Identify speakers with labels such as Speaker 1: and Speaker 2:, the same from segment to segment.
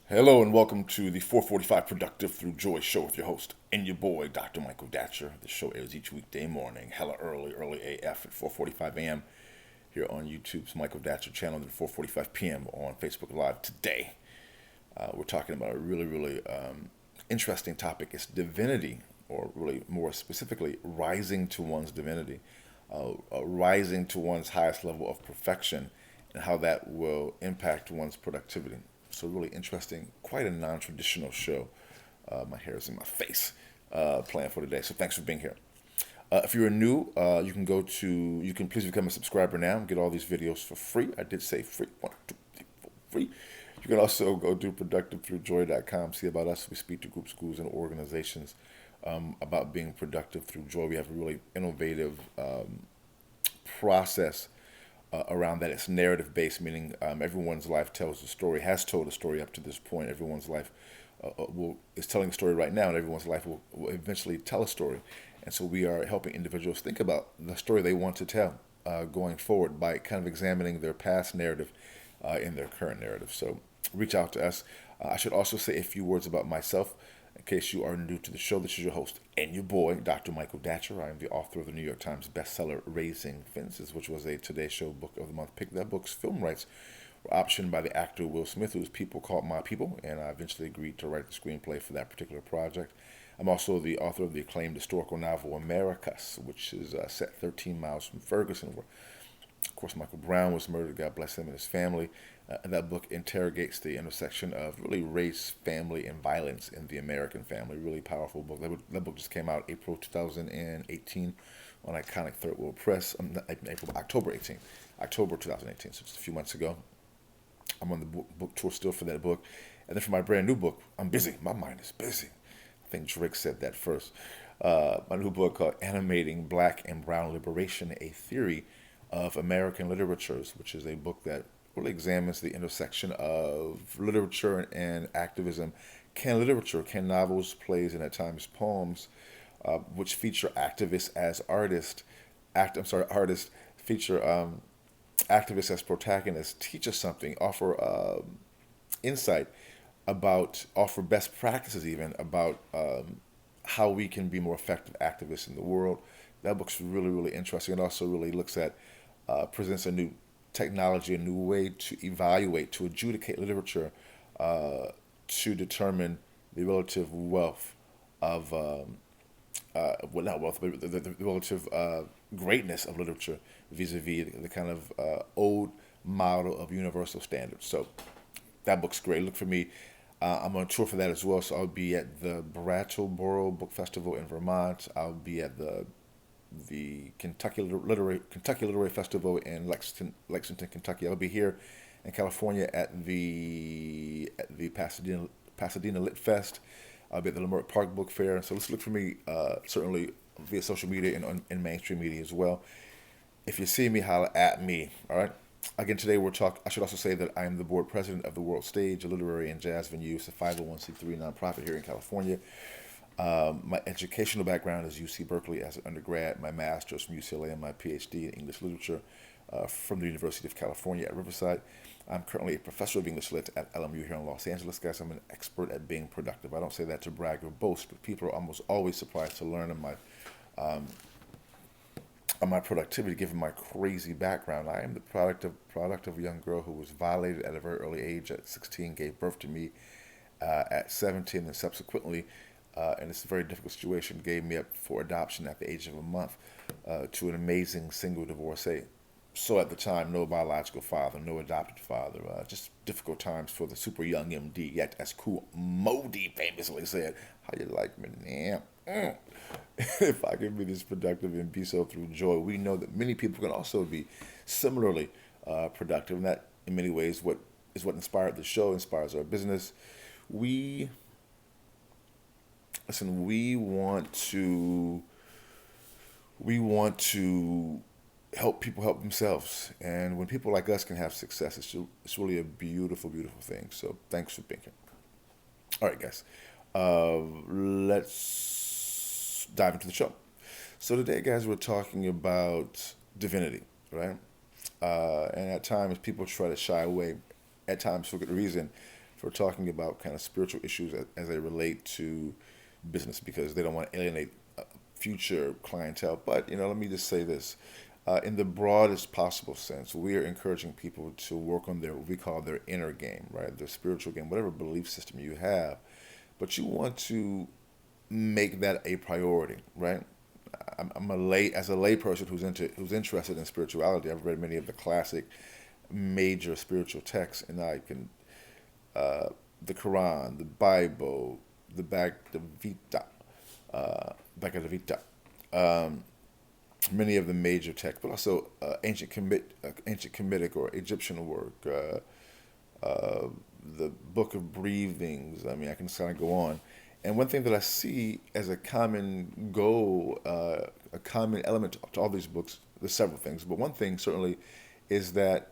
Speaker 1: Hello and welcome to the 445 Productive Through Joy show with your host and your boy, Dr. Michael Datcher. The show airs each weekday morning, hella early AF at 4:45 a.m. here on YouTube's Michael Datcher channel, and 4:45 p.m. on Facebook Live. Today, we're talking about a really interesting topic. It's divinity, or really more specifically, rising to one's divinity, rising to one's highest level of perfection, and how that will impact one's productivity. So really interesting, quite a non-traditional show. My hair is in my face. Plan for today. So thanks for being here. If you're new, you can please become a subscriber now and get all these videos for free. I did say free. 1, 2, 3, 4, free. You can also go to productivethroughjoy.com. See about us. We speak to groups, schools, and organizations about being productive through joy. We have a really innovative process around that. It's narrative based, meaning everyone's life tells a story, has told a story up to this point. Everyone's life is telling a story right now, and everyone's life will eventually tell a story. And so we are helping individuals think about the story they want to tell going forward by kind of examining their past narrative in their current narrative. So reach out to us. I should also say a few words about myself. In case you are new to the show, this is your host and your boy, Dr. Michael Datcher. I am the author of the New York Times bestseller Raising Fences, which was a Today Show Book of the Month pick. That book's film rights were optioned by the actor Will Smith, whose people called My People, and I eventually agreed to write the screenplay for that particular project. I'm also the author of the acclaimed historical novel Americus, which is set 13 miles from Ferguson, where of course, Michael Brown was murdered. God bless him and his family. And that book interrogates the intersection of really race, family, and violence in the American family. Really powerful book. That book just came out April 2018 on Iconic Third World Press. October 18th, October 2018, so just a few months ago. I'm on the book tour still for that book. And then for my brand new book, I'm busy. My mind is busy. I think Drake said that first. My new book called Animating Black and Brown Liberation, A Theory of American Literatures, which is a book that really examines the intersection of literature and activism. Can novels, plays, and at times poems, which feature activists as artists, artists feature activists as protagonists, teach us something, offer insight offer best practices even about how we can be more effective activists in the world. That book's really interesting. It also really looks at presents a new technology, a new way to evaluate, to adjudicate literature, to determine the relative wealth of, well, not wealth, but the relative greatness of literature vis-a-vis the kind of old model of universal standards. So that book's great. Look for me. I'm on tour for that as well. So I'll be at the Brattleboro Book Festival in Vermont. I'll be at the Kentucky Literary Festival in Lexington, Kentucky. I'll be here in California at the Pasadena Lit Fest. I'll be at the Leimert Park Book Fair. So let's look for me certainly via social media and in mainstream media as well. If you see me, holla at me. All right. Again, today I should also say that I am the board president of the World Stage, a literary and jazz venue. It's a 501c3 nonprofit here in California. My educational background is UC Berkeley as an undergrad, my master's from UCLA, and my PhD in English literature from the University of California at Riverside. I'm currently a professor of English lit at LMU here in Los Angeles. Guys, I'm an expert at being productive. I don't say that to brag or boast, but people are almost always surprised to learn of my productivity, given my crazy background. I am the product of a young girl who was violated at a very early age at 16, gave birth to me at 17, and subsequently, in this very difficult situation, gave me up for adoption at the age of a month to an amazing single divorcee. So at the time, no biological father, no adopted father, just difficult times for the super young MD, yet as Cool Modi famously said, how you like me now? If I can be this productive and be so through joy, we know that many people can also be similarly productive, and that in many ways what inspired the show, inspires our business. We listen. We want to help people help themselves, and when people like us can have success, it's really a beautiful thing. So thanks for being here. All right, guys. Let's dive into the show. So today, guys, we're talking about divinity, right? And at times, people try to shy away, at times for good reason, for talking about kind of spiritual issues as they relate to business, because they don't want to alienate future clientele. But let me just say this: in the broadest possible sense, we are encouraging people to work on their what we call their inner game, right? Their spiritual game, whatever belief system you have, but you want to make that a priority, right? I'm as a layperson who's interested in spirituality. I've read many of the classic major spiritual texts, and I can the Quran, the Bible, the Bhagavad Gita, many of the major texts, but also ancient Kemetic or Egyptian work, the Book of Breathings. I mean, I can kind of go on. And one thing that I see as a common goal, a common element to all these books, there's several things, but one thing certainly is that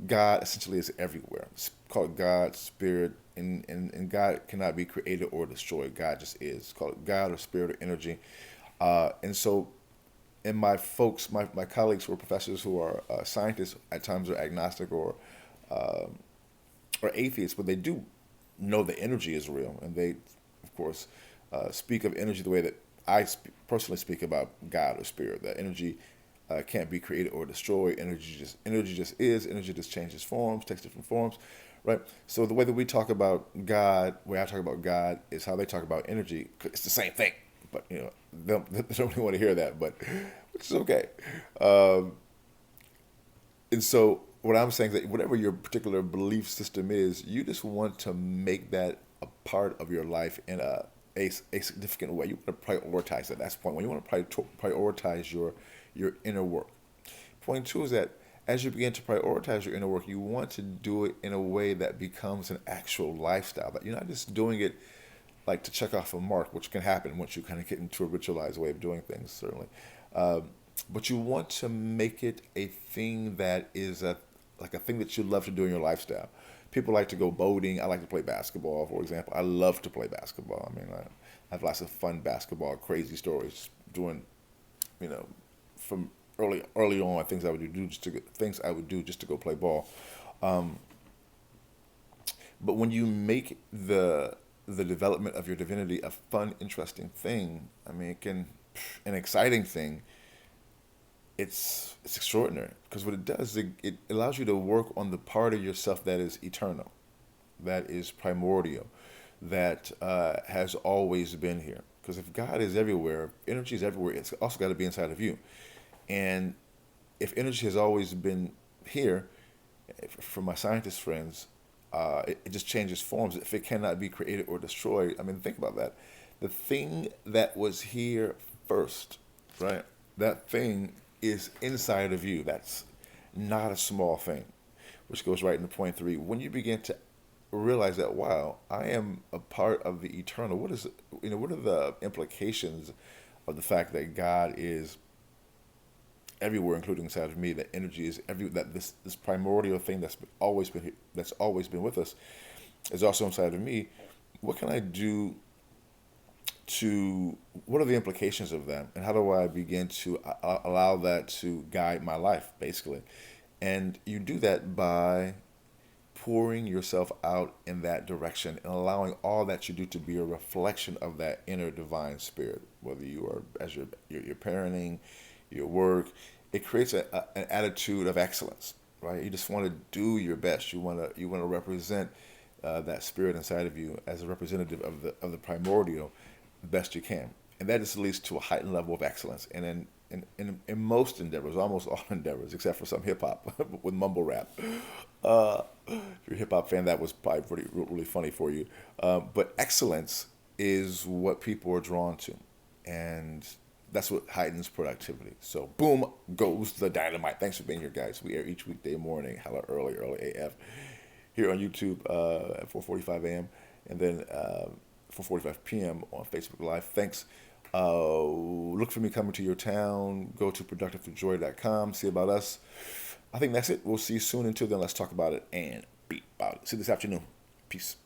Speaker 1: God essentially is everywhere. It's called God, Spirit, and God cannot be created or destroyed. God just is. It's called God or Spirit or energy. And so, and my colleagues who are professors who are scientists, at times are agnostic or atheists, but they do know that energy is real, and they, of course, speak of energy the way that I personally speak about God or Spirit. That energy can't be created or destroyed. Energy just is. Energy just changes forms, takes different forms, right? So the way that we talk about God, the way I talk about God, is how they talk about energy. It's the same thing, but they don't really want to hear that, but which is okay. And so what I'm saying is that whatever your particular belief system is, you just want to make that a part of your life in a significant way. You want to prioritize it. That's point one. You want to prioritize your inner work. Point two is that as you begin to prioritize your inner work, you want to do it in a way that becomes an actual lifestyle. That you're not just doing it like to check off a mark, which can happen once you kind of get into a ritualized way of doing things, certainly. But you want to make it a thing that is like a thing that you love to do in your lifestyle. People like to go boating. I like to play basketball, for example. I love to play basketball. I mean, I have lots of fun basketball, crazy stories doing, from early on things I would do just to go play ball. But when you make the development of your divinity a fun, interesting thing, I mean, an exciting thing. It's extraordinary, because what it does, it allows you to work on the part of yourself that is eternal, that is primordial, that has always been here. Because if God is everywhere, energy is everywhere, it's also got to be inside of you. And if energy has always been here, for my scientist friends, it just changes forms. If it cannot be created or destroyed, I mean, think about that. The thing that was here first, right? That thing is inside of you. That's not a small thing, which goes right into point three. When you begin to realize that, wow, I am a part of the eternal. What are the implications of the fact that God is everywhere, including inside of me? That energy is that this primordial thing that's always been with us is also inside of me. What can I do what are the implications of that, and how do I begin to allow that to guide my life, basically? And you do that by pouring yourself out in that direction and allowing all that you do to be a reflection of that inner divine spirit, whether you are as your parenting, your work. It creates an attitude of excellence, right? You just want to do your best. You want to represent that spirit inside of you as a representative of the primordial the best you can, and that just leads to a heightened level of excellence. And in most endeavors, almost all endeavors, except for some hip hop with mumble rap. If you're a hip hop fan, that was probably really funny for you. But excellence is what people are drawn to, and that's what heightens productivity. So boom goes the dynamite. Thanks for being here, guys. We air each weekday morning, hella early AF, here on YouTube at 4:45 a.m. and then 4:45 p.m. on Facebook Live. Thanks. Look for me coming to your town. Go to productivejoy.com. See about us. I think that's it. We'll see you soon. Until then, let's talk about it and be about it. See you this afternoon. Peace.